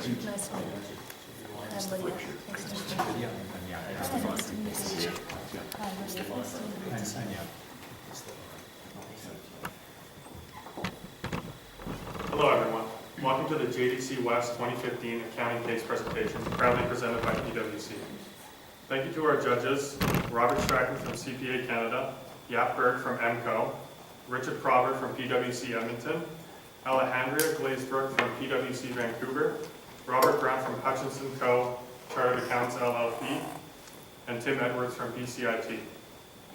Nice to meet you. I'm Lydia. Nice to meet you. Hi, nice to meet you. Hi, nice to meet you. Hello everyone. Welcome to the JDC West 2015 Accounting Case Presentation, proudly presented by PwC. Thank you to our judges, Robert Stratton from CPA Canada, Yap Berg from MCO, Richard Probert from PwC Edmonton, Alejandria Glazebrook from PwC Vancouver, Robert Brown from Hutchinson Co. Chartered Accountants LLP, and Tim Edwards from BCIT.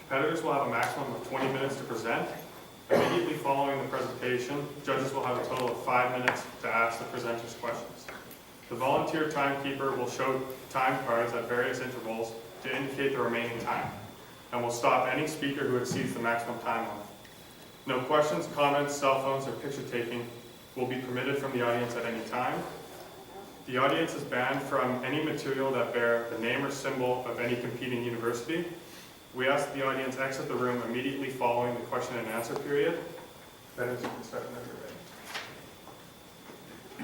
Competitors will have a maximum of 20 minutes to present. Immediately following the presentation, judges will have a total of 5 minutes to ask the presenters questions. The volunteer timekeeper will show time cards at various intervals to indicate the remaining time, and will stop any speaker who exceeds the maximum time limit. No questions, comments, cell phones, or picture taking will be permitted from the audience at any time. The audience is banned from any material that bear the name or symbol of any competing university. We ask that the audience exit the room immediately following the question and answer period. Then you can start whenever you're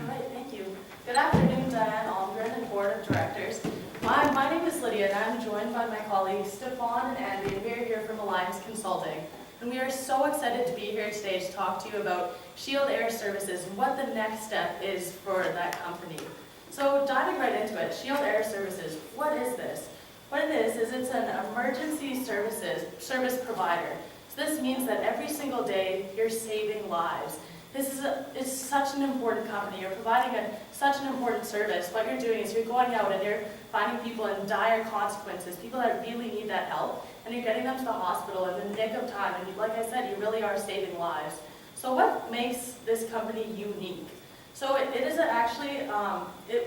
ready. All right, thank you. Good afternoon, Diane Almgren and Board of Directors. My name is Lydia, and I'm joined by my colleagues Stefan and Andy, and we are here from Alliance Consulting. And we are so excited to be here today to talk to you about Shield Air Services and what the next step is for that company. So diving right into it, Shield Air Services, what is this? What it is it's an emergency service provider. So this means that every single day you're saving lives. This is such an important company. You're providing such an important service. What you're doing is you're going out and you're finding people in dire consequences, people that really need that help, and you're getting them to the hospital in the nick of time. And like I said, you really are saving lives. So what makes this company unique? So it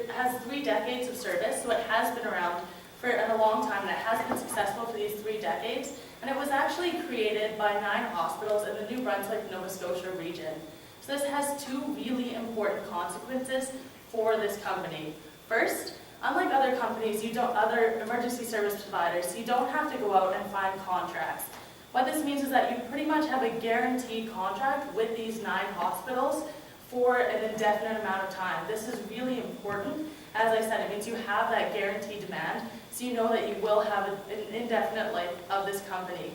has 3 decades of service, so it has been around for a long time, and it has been successful for these 3 decades. And it was actually created by 9 hospitals in the New Brunswick, Nova Scotia region. So this has 2 really important consequences for this company. First, unlike other companies, other emergency service providers, you don't have to go out and find contracts. What this means is that you pretty much have a guaranteed contract with these 9 hospitals for an indefinite amount of time. This is really important. As I said, it means you have that guaranteed demand, so you know that you will have an indefinite life of this company.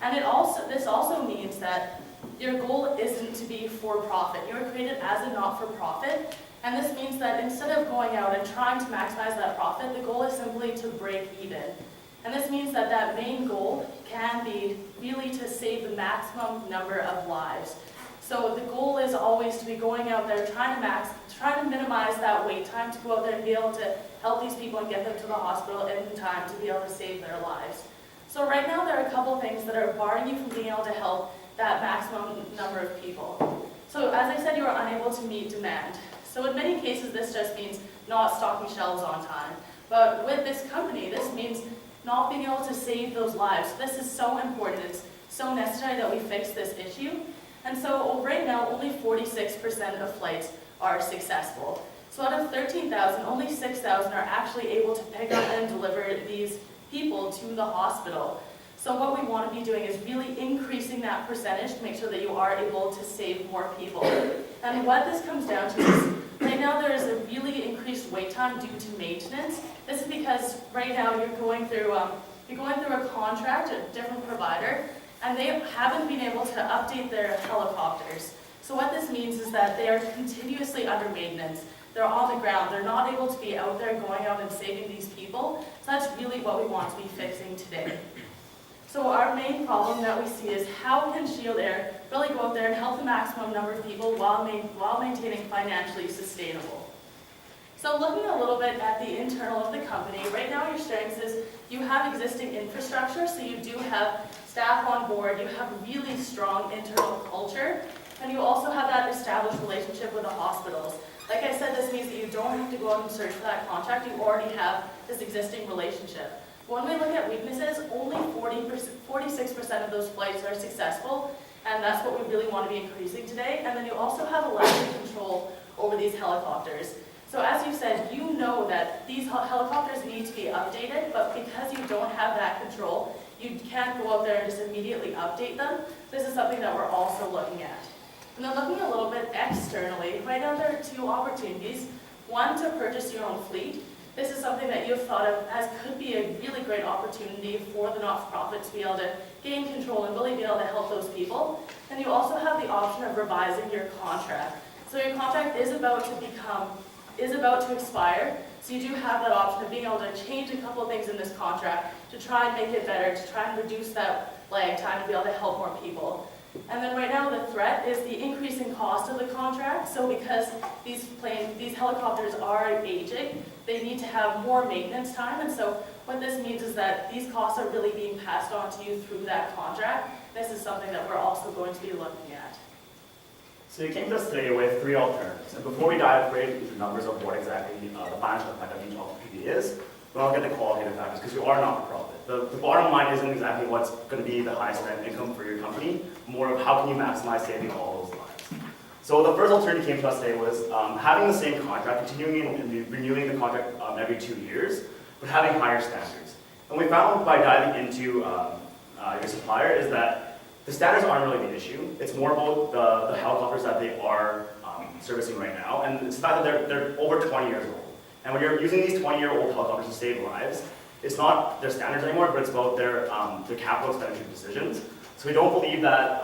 And this also means that your goal isn't to be for profit. You were created as a not-for-profit, and this means that instead of going out and trying to maximize that profit, the goal is simply to break even. And this means that that main goal can be really to save the maximum number of lives. So the goal is always to be going out there trying to minimize that wait time, to go out there and be able to help these people and get them to the hospital in time to be able to save their lives. So right now there are a couple of things that are barring you from being able to help that maximum number of people. So as I said, you are unable to meet demand. So in many cases this just means not stocking shelves on time. But with this company, this means not being able to save those lives. This is so important. It's so necessary that we fix this issue. And so right now, only 46% of flights are successful. So out of 13,000, only 6,000 are actually able to pick up and deliver these people to the hospital. So what we want to be doing is really increasing that percentage to make sure that you are able to save more people. And what this comes down to is, right now there is a really increased wait time due to maintenance. This is because right now you're going through a contract, a different provider, and they haven't been able to update their helicopters. So what this means is that they are continuously under maintenance. They're on the ground. They're not able to be out there going out and saving these people. So that's really what we want to be fixing today. So our main problem that we see is how can Shield Air really go out there and help the maximum number of people while maintaining financially sustainable. So looking a little bit at the internal of the company, right now your strengths is you have existing infrastructure, so you do have staff on board, you have a really strong internal culture, and you also have that established relationship with the hospitals. Like I said, this means that you don't have to go out and search for that contract, you already have this existing relationship. When we look at weaknesses, only 46% of those flights are successful, and that's what we really want to be increasing today. And then you also have a lack of control over these helicopters. So as you said, you know that these helicopters need to be updated, but because you don't have that control, you can't go out there and just immediately update them. This is something that we're also looking at. And then looking a little bit externally, right now there are 2 opportunities. One, to purchase your own fleet. This is something that you've thought of as could be a really great opportunity for the not-for-profit to be able to gain control and really be able to help those people. And you also have the option of revising your contract. So your contract is about to expire. So you do have that option of being able to change a couple of things in this contract to try and make it better, to try and reduce that lag time to be able to help more people. And then right now the threat is the increasing cost of the contract. So because these helicopters are aging, they need to have more maintenance time. And so what this means is that these costs are really being passed on to you through that contract. This is something that we're also going to be looking at. So you came to us today with 3 alternatives. And before we dive right into the numbers of what exactly the financial impact of each alternative is, we'll not get the qualitative factors because you are not-for-profit. The bottom line isn't exactly what's going to be the highest net income for your company, more of how can you maximize saving all those lives. So the first alternative came to us today was having the same contract, continuing and renewing the contract every 2 years, but having higher standards. And we found by diving into your supplier is that the standards aren't really the issue. It's more about the helicopters that they are servicing right now, and it's the fact that they're over 20 years old. And when you're using these 20-year-old helicopters to save lives, it's not their standards anymore, but it's about their capital expenditure decisions. So we don't believe that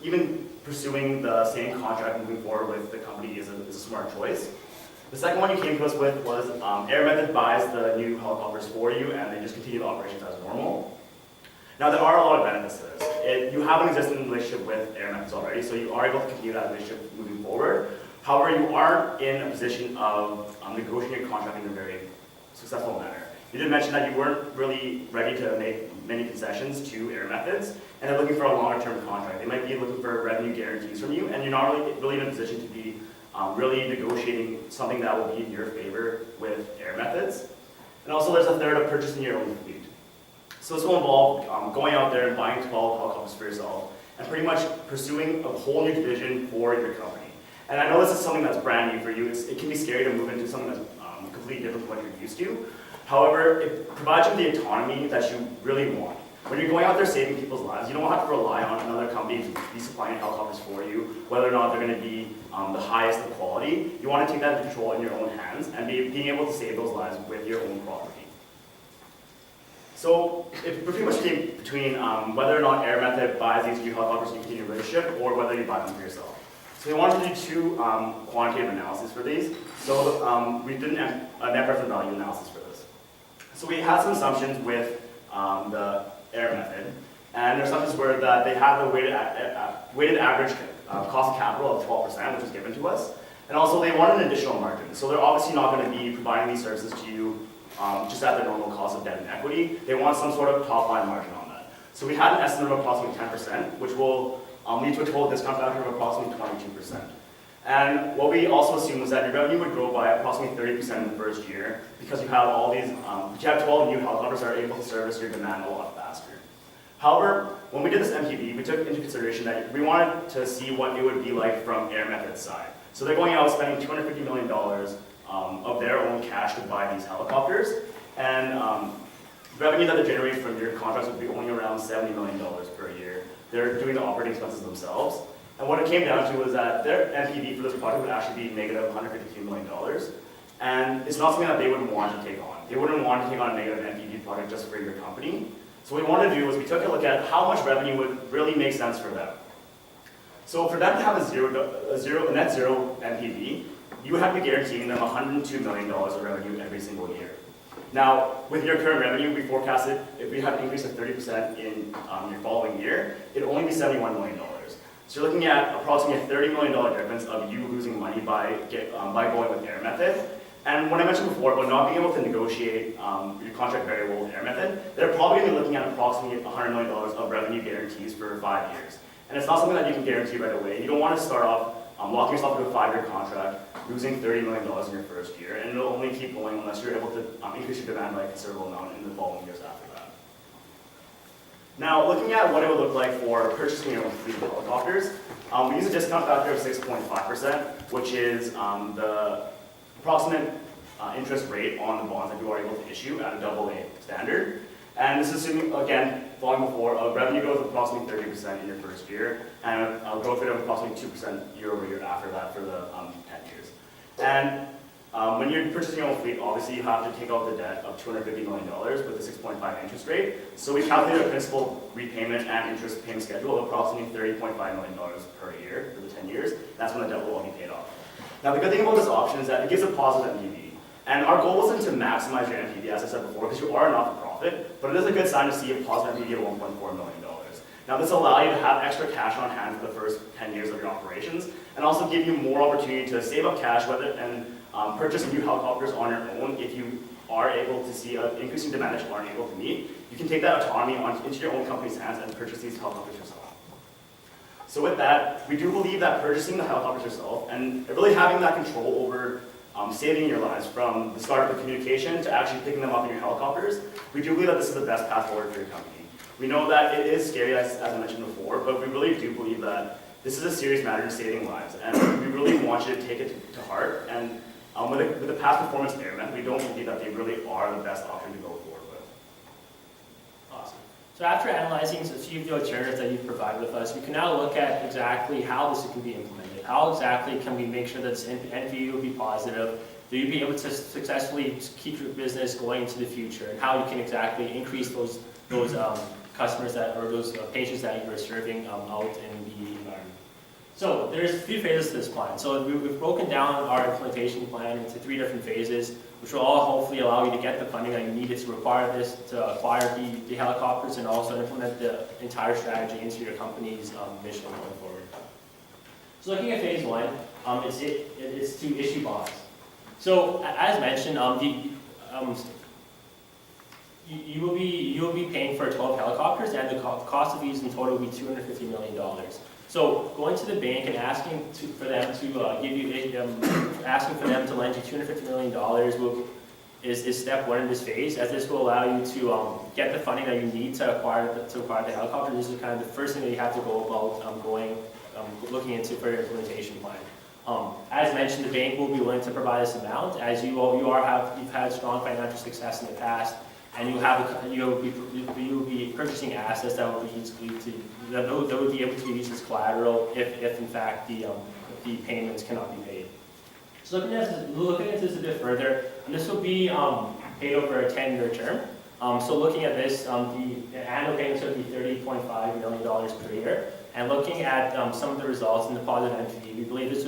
even pursuing the same contract moving forward with the company is a smart choice. The second one you came to us with was Air Method buys the new helicopters for you, and they just continue the operations as normal. Now, there are a lot of benefits to this. You have an existing relationship with Air Methods already, so you are able to continue that relationship moving forward. However, you aren't in a position of negotiating your contract in a very successful manner. You did mention that you weren't really ready to make many concessions to Air Methods, and they're looking for a longer-term contract. They might be looking for revenue guarantees from you, and you're not really in a position to be really negotiating something that will be in your favor with Air Methods. And also, there's a third of purchasing your own fleet. So this will involve going out there and buying 12 helicopters for yourself, and pretty much pursuing a whole new division for your company. And I know this is something that's brand new for you. It can be scary to move into something that's completely different from what you're used to. However, it provides you the autonomy that you really want. When you're going out there saving people's lives, you don't have to rely on another company to be supplying helicopters for you, whether or not they're going to be the highest of quality. You want to take that into control in your own hands and being able to save those lives with your own property. So it pretty much came between whether or not Air Method buys these new helicopters and you continue your relationship, or whether you buy them for yourself. So we wanted to do 2 quantitative analyses for these. So we did a net present value analysis for this. So we had some assumptions with the Air Method, and their assumptions were that they have a weighted average cost of capital of 12%, which was given to us, and also they want an additional margin. So they're obviously not going to be providing these services to you just at their normal cost of debt and equity. They want some sort of top-line margin on that. So we had an estimate of approximately 10%, which will lead to a total discount factor of approximately 22%. And what we also assumed was that your revenue would grow by approximately 30% in the first year, because you have all these, you have 12 new helicopters that are able to service your demand a lot faster. However, when we did this MPV, we took into consideration that we wanted to see what it would be like from Air Method's side. So they're going out spending $250 million of their own cash to buy these helicopters, and revenue that they generate from your contracts would be only around $70 million per year. They're doing the operating expenses themselves. And what it came down to was that their NPV for this project would actually be negative $152 million. And it's not something that they would want to take on. They wouldn't want to take on a negative NPV project just for your company. So what we wanted to do was we took a look at how much revenue would really make sense for them. So for them to have a net zero NPV, you would have to be guaranteeing them $102 million of revenue every single year. Now, with your current revenue, we forecasted if we have an increase of 30% in your following year, it'd only be $71 million. So you're looking at approximately a $30 million difference of you losing money by going with Air Method. And when I mentioned before about not being able to negotiate your contract variable with Air Method, they're probably going to be looking at approximately $100 million of revenue guarantees for 5 years. And it's not something that you can guarantee right away. You don't want to start off locking yourself into a 5-year contract, losing $30 million in your first year, and it'll only keep going unless you're able to increase your demand by a considerable amount in the following years after that. Now, looking at what it would look like for purchasing your own fleet of helicopters, we use a discount factor of 6.5%, which is the approximate interest rate on the bonds that you are able to issue at a AA standard. And this is assuming, again, following before, a revenue growth of approximately 30% in your first year, and a growth rate of approximately 2% year over year after that for the 10 years. And When you're purchasing your own fleet, obviously you have to take out the debt of $250 million with a 6.5 interest rate. So we calculated a principal repayment and interest payment schedule of approximately $30.5 million per year for the 10 years. That's when the debt will all be paid off. Now the good thing about this option is that it gives a positive NPV. And our goal wasn't to maximize your NPV, as I said before, because you are a not-for-profit, but it is a good sign to see a positive NPV of $1.4 million. Now this will allow you to have extra cash on hand for the first 10 years of your operations, and also give you more opportunity to save up cash and purchase new helicopters on your own if you are able to see an increasing demand that you aren't able to meet. You can take that autonomy into your own company's hands and purchase these helicopters yourself. So with that, we do believe that purchasing the helicopters yourself and really having that control over saving your lives from the start of the communication to actually picking them up in your helicopters, we do believe that this is the best path forward for your company. We know that it is scary, as I mentioned before, but we really do believe that this is a serious matter in saving lives, and we really want you to take it to heart. And with the past performance airmen, we don't believe that they really are the best option to go forward with. Awesome. So after analyzing a few of the alternatives that you've provided with us, we can now look at exactly how this can be implemented. How exactly can we make sure that this NPV will be positive, that you'll be able to successfully keep your business going into the future, and how you can exactly increase those customers or those patients that you are serving out in the environment. So there's 3 phases to this plan. So we've broken down our implementation plan into 3 different phases, which will all hopefully allow you to get the funding that you needed to acquire the helicopters and also implement the entire strategy into your company's mission going forward. So looking at phase 1, it's to issue bonds. So as mentioned, you will be paying for 12 helicopters, and the cost of these in total will be $250 million. So going to the bank and asking for them to lend you $250 million is step 1 in this phase, as this will allow you to get the funding that you need to acquire the helicopter. This is kind of the first thing that you have to go about looking into for your implementation plan. As mentioned, the bank will be willing to provide this amount, as you've had strong financial success in the past. And you'll be purchasing assets that would be able to be used as collateral if in fact the payments cannot be paid. So looking at this a bit further, and this will be paid over a 10-year term. So looking at this, the annual payments would be $30.5 million per year. And looking at some of the results in the positive NPV, we believe this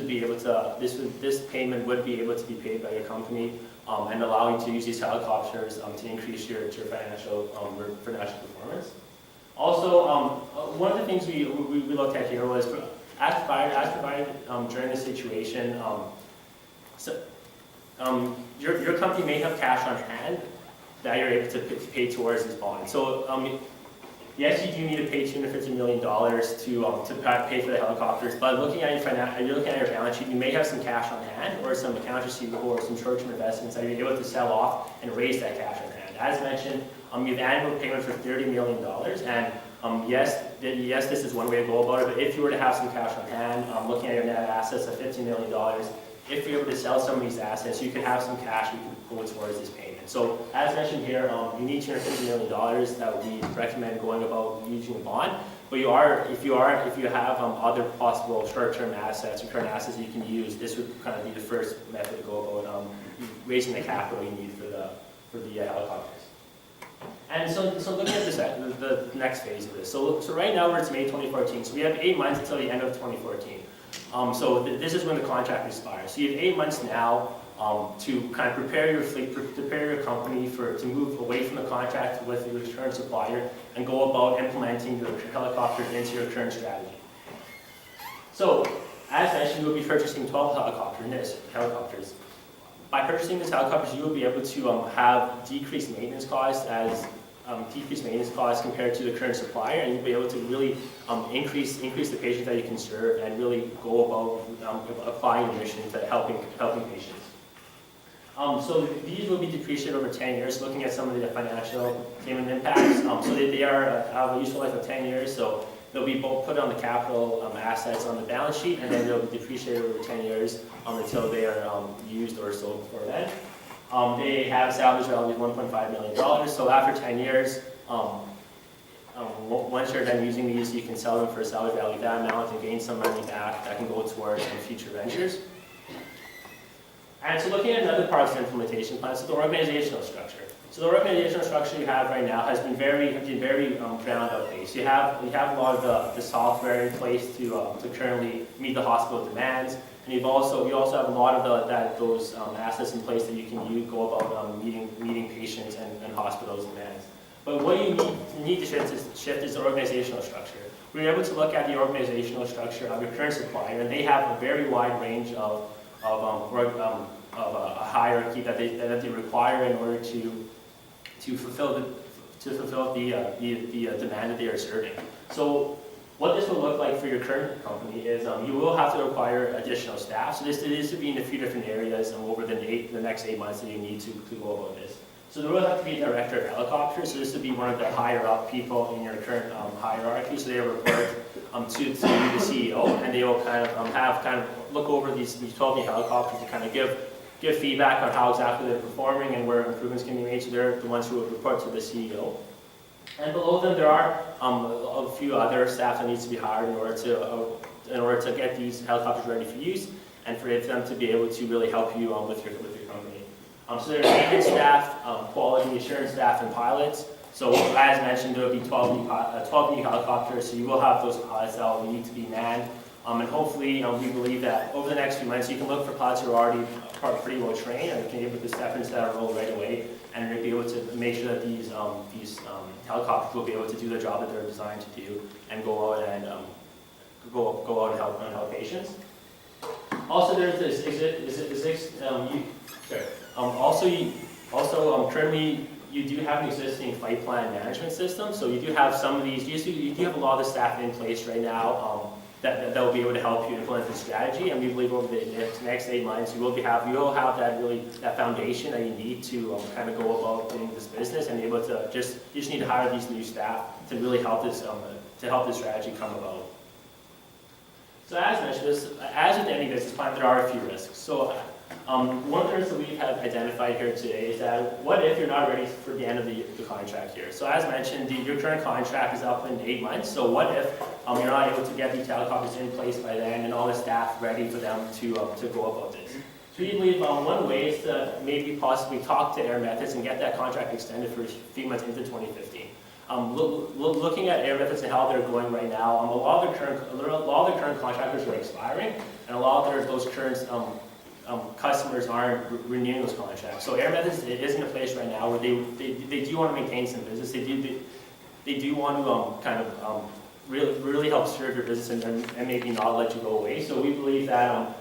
payment would be able to be paid by your company and allow you to use these helicopters to increase your financial performance. Also, one of the things we looked at here was, as provided during the situation, your company may have cash on hand that you're able to pay towards this bond. So yes, you do need to pay $250 million to pay for the helicopters, but looking at your balance sheet, you may have some cash on hand or some accounts receivable or some short-term investments that you're able to sell off and raise that cash on hand. As mentioned, you have annual payments for $30 million, and yes, this is one way to go about it, but if you were to have some cash on hand, looking at your net assets of $15 million, if you're able to sell some of these assets, you could have some cash you can go towards this payment. So as mentioned here, you need $250 million that we recommend going about using a bond. But if you have other possible short-term assets or current assets that you can use, this would kind of be the first method to go about raising the capital you need for the helicopters. And so looking at the next phase of this. So right now it's May 2014. So we have 8 months until the end of 2014. This is when the contract expires. So you have 8 months now to kind of prepare your fleet, prepare your company to move away from the contract with your current supplier and go about implementing your helicopters into your current strategy. So, as mentioned, you will be purchasing 12 helicopters. By purchasing these helicopters, you will be able to have decreased maintenance costs compared to the current supplier, and you'll be able to really increase the patients that you can serve and really go about applying your mission to helping patients. So these will be depreciated over 10 years, looking at some of the financial statement impacts. So they have a useful life of 10 years, so they'll be both put on the capital assets on the balance sheet, and then they'll be depreciated over 10 years until they are used or sold before then. They have a salvage value of $1.5 million, so after 10 years, once you're done using these, you can sell them for a salvage value of that amount and gain some money back that can go towards future ventures. And so looking at another part of the implementation plan, so the organizational structure. So the organizational structure you have right now has been very ground up based. You have a lot of the software in place to currently meet the hospital demands, and you also have a lot of those assets in place that you can go about meeting patients and hospitals' demands. But what you need to shift is the organizational structure. We're able to look at the organizational structure of your current supplier, and they have a very wide range of a hierarchy that they require in order to fulfill the demand that they are serving. So what this will look like for your current company is you will have to require additional staff. So this would be in a few different areas over the next 8 months that you need to go about this. So there will have to be a director of helicopters. So this would be one of the higher up people in your current hierarchy. So they report to the CEO, and they will kind of look over these 12 new helicopters to kind of give feedback on how exactly they're performing and where improvements can be made. So they're the ones who will report to the CEO. And below them, there are a few other staff that needs to be hired in order to get these helicopters ready for use, and for them to be able to really help you with your company. So there's maintenance staff, quality assurance staff, and pilots. So as mentioned, there will be 12 new helicopters. So you will have those pilots that will need to be manned. And hopefully, we believe that over the next few months, you can look for pilots who are already pretty well trained and can be able to step into that role right away, and be able to make sure that these helicopters will be able to do the job that they're designed to do and go out and help patients. Also, there's this currently you do have an existing flight plan management system, so you do have some of these. You do have a lot of the staff in place right now that will be able to help you implement the strategy. And we believe over the next 8 months, you will have that foundation that you need to kind of go about doing this business, and be able to you just need to hire these new staff to really help this strategy come about. So as mentioned, as with any business plan, there are a few risks. So one of the risks that we have identified here today is that what if you're not ready for the end of the contract here? So as mentioned, your current contract is up in 8 months. So what if you're not able to get these helicopters in place by then and all the staff ready for them to go about this? So we believe one way is to maybe possibly talk to Air Methods and get that contract extended for a few months into 2015. Looking at Air Methods and how they're going right now, a lot of their current contractors are expiring, and a lot of those current customers aren't renewing those contracts. So Air Methods is in a place right now where they do want to maintain some business. They do want to really help serve your business and maybe not let you go away. So we believe that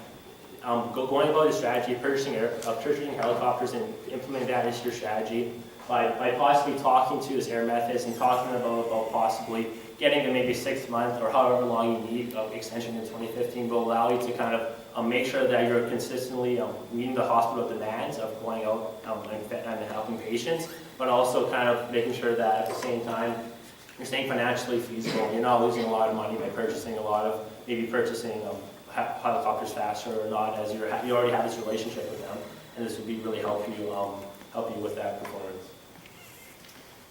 going about the strategy of purchasing helicopters and implementing that into your strategy by possibly talking to this Air Methods and talking about possibly getting to maybe 6 months or however long you need of extension in 2015 will allow you to kind of make sure that you're consistently meeting the hospital demands of going out and helping patients, but also kind of making sure that at the same time you're staying financially feasible. You're not losing a lot of money by purchasing helicopters faster or not, as you already have this relationship with them, and this would be really help you with that performance.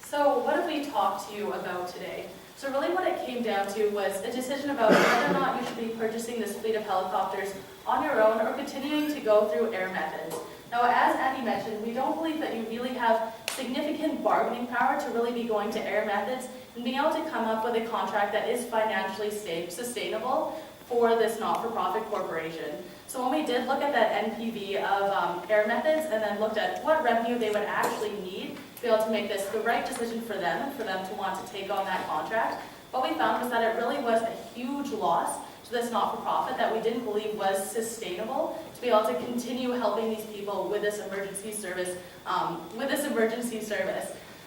So what have we talked to you about today? So really what it came down to was a decision about whether or not you should be purchasing this fleet of helicopters on your own or continuing to go through Air Methods. Now, as Andy mentioned, we don't believe that you really have significant bargaining power to really be going to Air Methods and being able to come up with a contract that is financially sustainable for this not-for-profit corporation. So when we did look at that NPV of Air Methods and then looked at what revenue they would actually need to be able to make this the right decision for them and for them to want to take on that contract, what we found was that it really was a huge loss to this not-for-profit that we didn't believe was sustainable to be able to continue helping these people with this emergency service.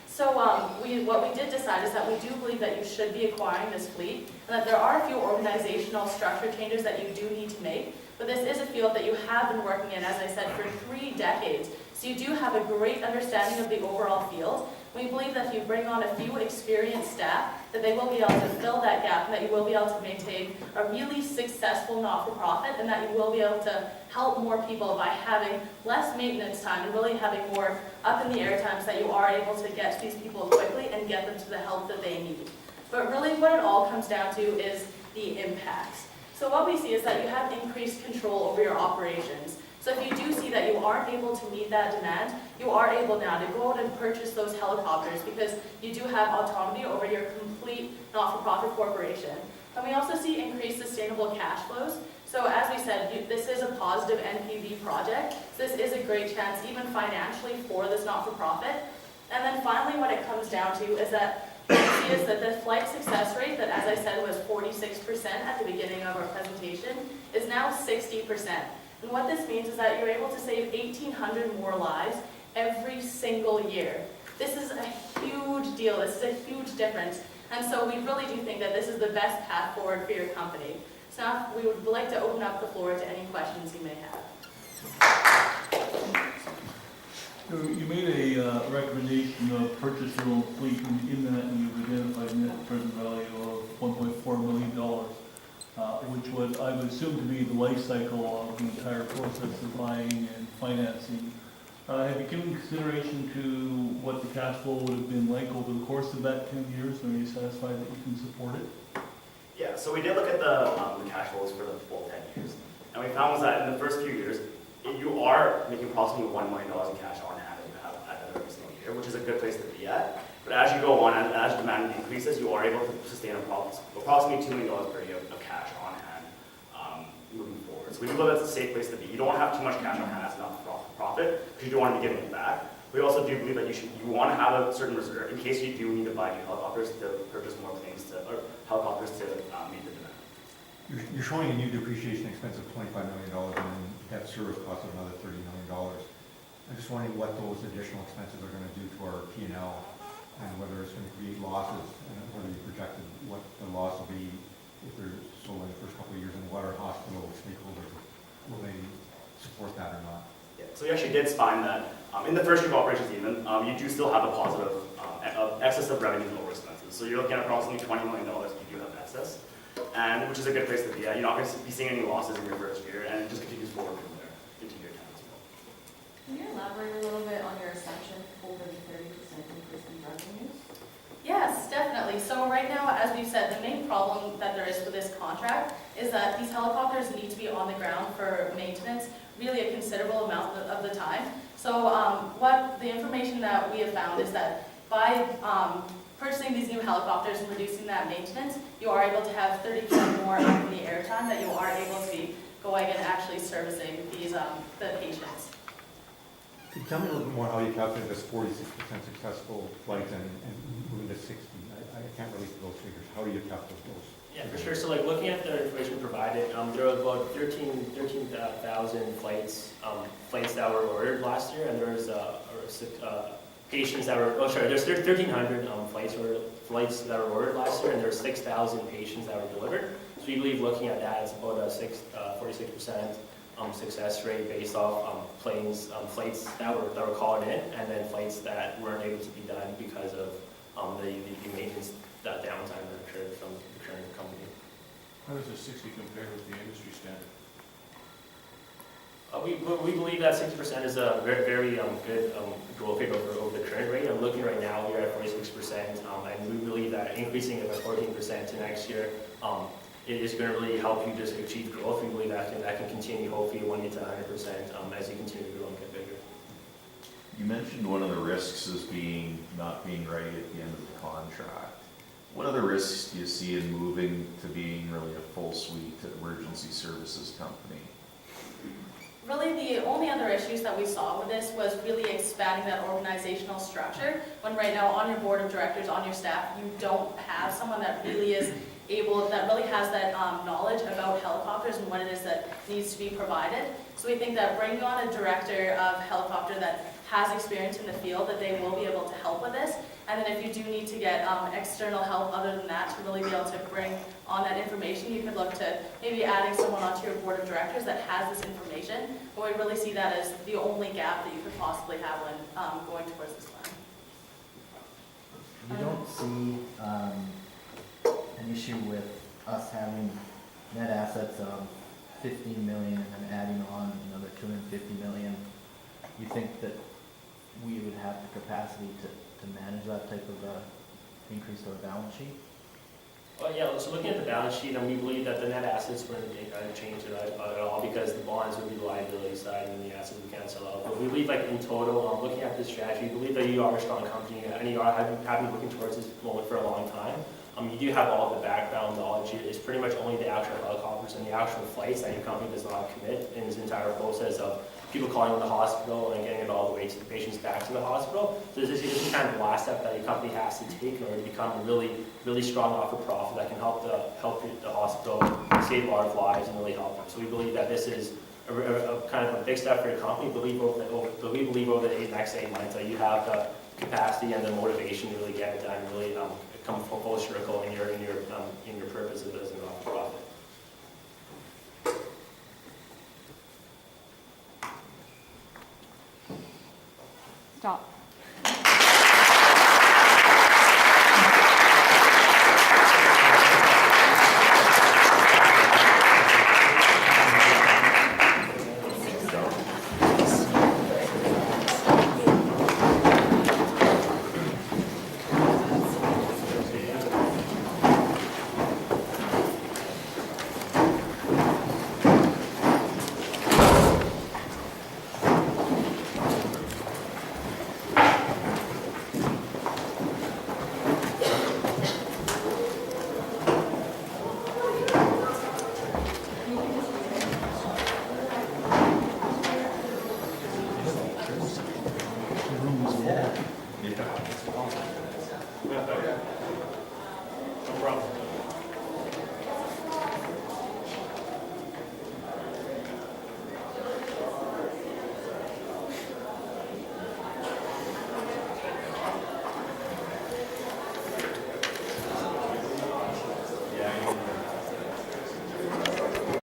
So what we did decide is that we do believe that you should be acquiring this fleet, and that there are a few organizational structure changes that you do need to make, but this is a field that you have been working in, as I said, for 3 decades. So you do have a great understanding of the overall field. We believe that if you bring on a few experienced staff, that they will be able to fill that gap, and that you will be able to maintain a really successful not-for-profit, and that you will be able to help more people by having less maintenance time and really having more up-in-the-air times, that you are able to get to these people quickly and get them to the help that they need. But really what it all comes down to is the impacts. So what we see is that you have increased control over your operations. So if you do see that you aren't able to meet that demand, you are able now to go out and purchase those helicopters because you do have autonomy over your complete not-for-profit corporation. And we also see increased sustainable cash flows. So as we said, this is a positive NPV project. So this is a great chance, even financially, for this not-for-profit. And then finally, what it comes down to is that you can see is that the flight success rate that, as I said, was 46% at the beginning of our presentation, is now 60%. And what this means is that you're able to save 1,800 more lives every single year. This is a huge deal. This is a huge difference. And so we really do think that this is the best path forward for your company. So now we would like to open up the floor to any questions you may have. You made a recommendation of purchase your own fleet, and in that you've identified net present value of $1.4 million, which I would assume to be the life cycle of the entire process of buying and financing. Have you given consideration to what the cash flow would have been like over the course of that 10 years? Are you satisfied that you can support it? Yeah, so we did look at the cash flows for the full 10 years. And we found was that in the first few years, you are making approximately $1 million in cash on hand that you have at the end of every single year, which is a good place to be at. But as you go on, and as demand increases, you are able to sustain approximately $2 million per year of cash on hand moving forward. So we do believe that's a safe place to be. You don't want to have too much cash on hand as not for profit, because you don't want to be giving it back. We also do believe that you want to have a certain reserve in case you do need to buy new helicopters to purchase more planes or helicopters to meet the demand. You're showing a new depreciation expense of $25 million and then debt service cost of another $30 million. I'm just wondering what those additional expenses are going to do to our P&L and whether it's going to create losses and whether you projected what the loss will be if they're sold in the first couple of years and what our hospital stakeholders, will they support that or not? Yeah, so we actually did find that in the first year of operations even, you do still have a positive excess of revenue over expenses. So you're looking at approximately $20 million if you do have excess, and which is a good place to be at. You're not going to be seeing any losses in your first year, and it just continues forward from there into year 10 as well. Can you elaborate a little bit on your assumption over the 30% increase in revenues? Yes, definitely. So right now, as we've said, the main problem that there is with this contract is that these helicopters need to be on the ground for maintenance really a considerable amount of the time. So what the information that we have found is that by purchasing these new helicopters and reducing that maintenance, you are able to have 30% more up in the air time that you are able to be going and actually servicing these the patients. Can you tell me a little bit more how you calculate this 46% successful flights and moving to 60? I can't relate to those figures. How do you calculate those? Yeah, for sure. So like looking at the information provided, there were about 13,000 flights that were ordered last year, and there was patients that were, there's 1,300 flights that were ordered last year, and there were 6,000 patients that were delivered. So we believe looking at that, it's about a 46% success rate based off flights that were called in, and then flights that weren't able to be done because of the maintenance downtime that occurred from the current company. How does the 60 compare with the industry standard? We believe that 60% is a very good growth rate over the current rate. I'm looking right now, we're at 46%, and we believe that increasing it by 14% to next year it is going to really help you just achieve growth. We believe that can continue, hopefully, when you get to 100% as you continue to grow and get bigger. You mentioned one of the risks is not being ready at the end of the contract. What other risks do you see in moving to being really a full suite emergency services company? Really, the only other issues that we saw with this was really expanding that organizational structure, when right now on your board of directors, on your staff, you don't have someone that really is able, that really has that knowledge about helicopters and what it is that needs to be provided. So we think that bringing on a director of helicopter that has experience in the field, that they will be able to help with this. And then if you do need to get external help other than that to really be able to bring on that information, you could look to maybe adding someone onto your board of directors that has this information. But we really see that as the only gap that you could possibly have when going towards this plan. You don't see an issue with us having net assets of 15 million and then adding on another 250 million. You think that we would have the capacity to manage that type of increase to our balance sheet? Well, yeah, so looking at the balance sheet, we believe that the net assets wouldn't change at all because the bonds would be the liability side and the assets we can't sell out. But we believe, like, in total, looking at this strategy, we believe that you are a strong company and you have been working towards this moment for a long time. You do have all the background knowledge. It's pretty much only the actual helicopters and the actual flights that your company does not commit in this entire process of people calling in the hospital and getting it all the way to the patients back to the hospital. So this is kind of the last step that your company has to take in order to become a really strong not-for-profit that can help the hospital save a lot of lives and really help them. So we believe that this is a kind of a big step for your company. We believe over the next 8 months that you have the capacity and the motivation to really get it done, and really come full circle in your purpose as a not-for-profit. Stop.